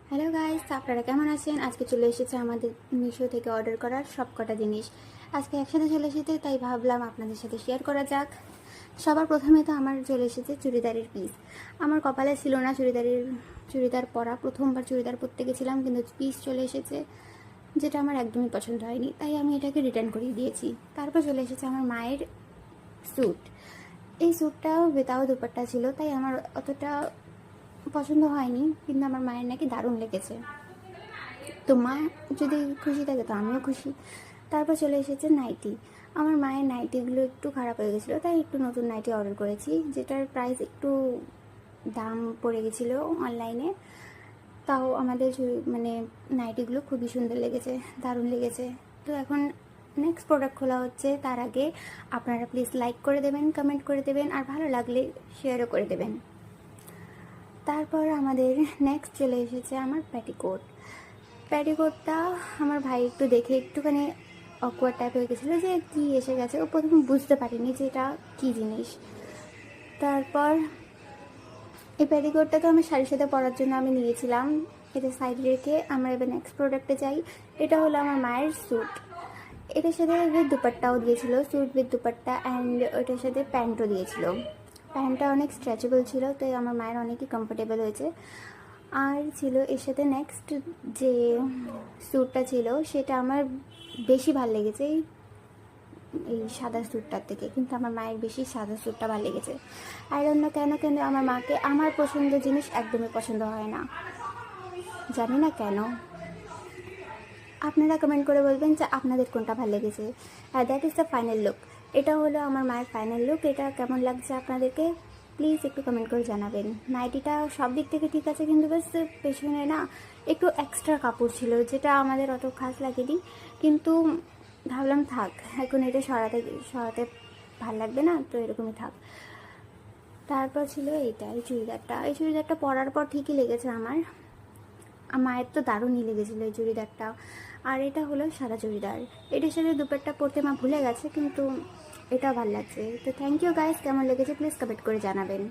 Hello guys, আপনারা কেমন আছেন? আজকে চলে এসেছে আমাদের মিশো থেকে অর্ডার করার সব কটা জিনিস। আজকে একসাথে চলে এসেছে, তাই ভাবলাম আপনাদের সাথে শেয়ার করা যাক। সবার প্রথমে তো আমার চলে এসেছে চুড়িদারের পিস। আমার কপালে ছিল না চুড়িদার পরা, প্রথমবার চুড়িদার পরতে গেছিলাম, কিন্তু পিস চলে এসেছে যেটা আমার একদমই পছন্দ হয়নি, তাই আমি এটাকে রিটার্ন করিয়ে দিয়েছি। তারপর চলে এসেছে আমার মায়ের স্যুট। এই স্যুটটাও উইথাউট দুপাট্টা ছিল, তাই আমার অতটা পছন্দ হয়নি, কিন্তু আমার মায়ের নাকি দারুণ লেগেছে। তো মা যদি খুশি থাকে তো আমিও খুশি। তারপর চলে এসেছে নাইটি। আমার মায়ের নাইটিগুলো একটু খারাপ হয়ে গেছিলো, তাই একটু নতুন নাইটি অর্ডার করেছি, যেটার প্রাইস একটু দাম পড়ে গেছিলো অনলাইনে। তাও আমাদের মানে নাইটিগুলো খুবই সুন্দর লেগেছে, দারুণ লেগেছে। তো এখন নেক্সট প্রোডাক্ট খোলা হচ্ছে, তার আগে আপনারা প্লিজ লাইক করে দেবেন, কমেন্ট করে দেবেন, আর ভালো লাগলে শেয়ারও করে দেবেন। তারপর আমাদের নেক্সট চলে এসেছে আমার প্যাটিকোটটা আমার ভাই একটু দেখে একটুখানি অকওয়ার্ড টাইপ হয়ে গেছিলো যে কী এসে গেছে। ও প্রথমে বুঝতে পারিনি যে এটা কী জিনিস। তারপর এই প্যাটিকোটটা তো আমার শাড়ির সাথে পরার জন্য আমি নিয়েছিলাম, এটা সাইডে রেখে আমরা এবার নেক্সট প্রোডাক্টে যাই। এটা হলো আমার মায়ের স্যুট। এটার সাথে উইথ দুপাট্টাও দিয়েছিল, স্যুট উইথ দুপাট্টা, অ্যান্ড ওটার সাথে প্যান্টও দিয়েছিল। প্যান্টটা অনেক স্ট্রেচেবল ছিল, তাই আমার মায়ের অনেকই কমফোর্টেবল হয়েছে। আর ছিল এর সাথে নেক্সট যে স্যুটটা ছিল, সেটা আমার বেশি ভালো লেগেছে এই সাদা স্যুটটার থেকে, কিন্তু আমার মায়ের বেশি সাদা স্যুটটা ভালো লেগেছে। আর অন্য কেন, কিন্তু আমার মাকে আমার পছন্দের জিনিস একদমই পছন্দ হয় না, জানি না কেন। আপনারা কমেন্ট করে বলবেন যে আপনাদের কোনটা ভালো লেগেছে। আর that is the final look. এটা হলো আমার মায়ের ফাইনাল লুক। এটা কেমন লাগছে আপনাদেরকে প্লিজ একটু কমেন্ট করে জানাবেন। নাইটিটা সব দিক থেকে ঠিক আছে, কিন্তু বেশ পেছনে না একটু এক্সট্রা কাপড় ছিল, যেটা আমাদের অত খাস লাগেনি, কিন্তু ভাবলাম থাক, এখন এটা সরাতে ভাল লাগবে না, তো এরকমই থাক। তারপর ছিল এই চুড়িদারটা পরার পর ঠিকই লেগেছে আমার মায়ের তো দারুণই লেগেছিলো এই চুড়িদারটা। আর এটা হলো সাদা চুড়িদার, এটার সাথে দুপাট্টা পরতে মা ভুলে গেছে, কিন্তু এটা ভালো লাগছে। তো থ্যাংক ইউ গাইস, কেমন লেগেছে প্লিজ কমেন্ট করে জানাবেন।